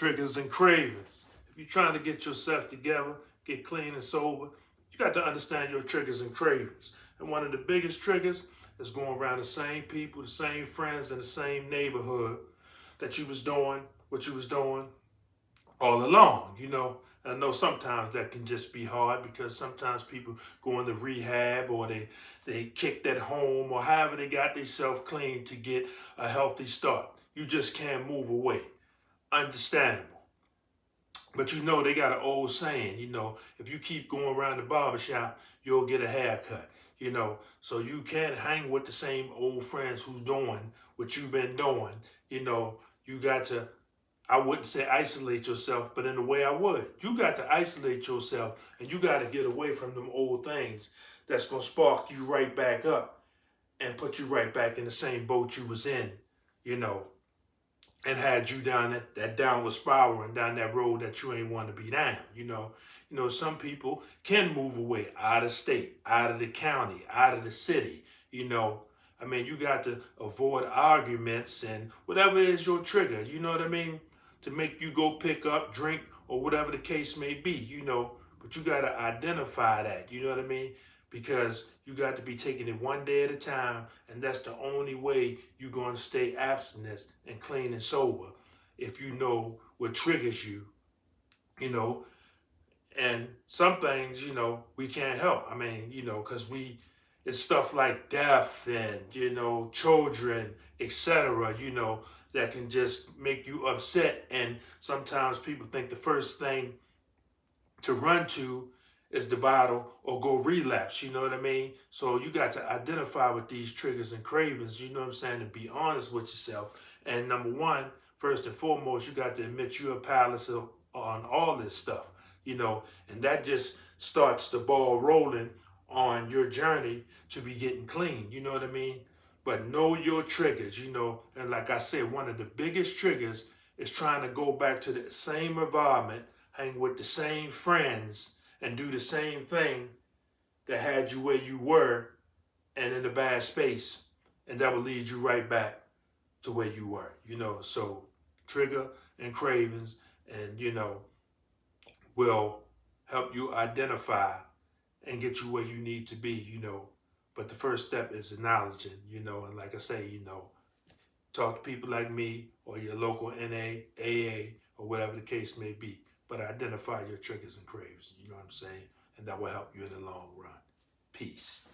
triggers and cravings. If you're trying to get yourself together, get clean and sober, you got to understand your triggers and cravings. And one of the biggest triggers is going around the same people, the same friends in the same neighborhood that you was doing what you was doing all along, And I know sometimes that can just be hard because sometimes people go into rehab or they kicked at home or however they got themselves clean to get a healthy start. You just can't move away. Understandable. But they got an old saying, if you keep going around the barbershop, you'll get a haircut, So you can't hang with the same old friends who's doing what you've been doing, You got to, I wouldn't say isolate yourself, but in a way I would. You got to isolate yourself and you got to get away from them old things that's going to spark you right back up and put you right back in the same boat you was in, and had you down that downward spiral and down that road that you ain't want to be down, Some people can move away out of state, out of the county, out of the city, you got to avoid arguments and whatever is your trigger, you know what I mean? To make you go pick up, drink, or whatever the case may be, But you got to identify that, you know what I mean? Because you got to be taking it one day at a time, and that's the only way you're going to stay abstinent and clean and sober if you know what triggers you, And some things, we can't help. Because it's stuff like death and, children, etc., that can just make you upset. And sometimes people think the first thing to run to is the bottle or go relapse, you know what I mean? So you got to identify with these triggers and cravings, you know what I'm saying, and be honest with yourself. And number one, first and foremost, you got to admit you're a powerless on all this stuff, and that just starts the ball rolling on your journey to be getting clean, you know what I mean? But know your triggers, and like I said, one of the biggest triggers is trying to go back to the same environment, hang with the same friends, and do the same thing that had you where you were and in a bad space. And that will lead you right back to where you were, So trigger and cravings and, will help you identify and get you where you need to be, But the first step is acknowledging, and like I say, talk to people like me or your local NA, AA, or whatever the case may be. But identify your triggers and cravings, you know what I'm saying? And that will help you in the long run. Peace.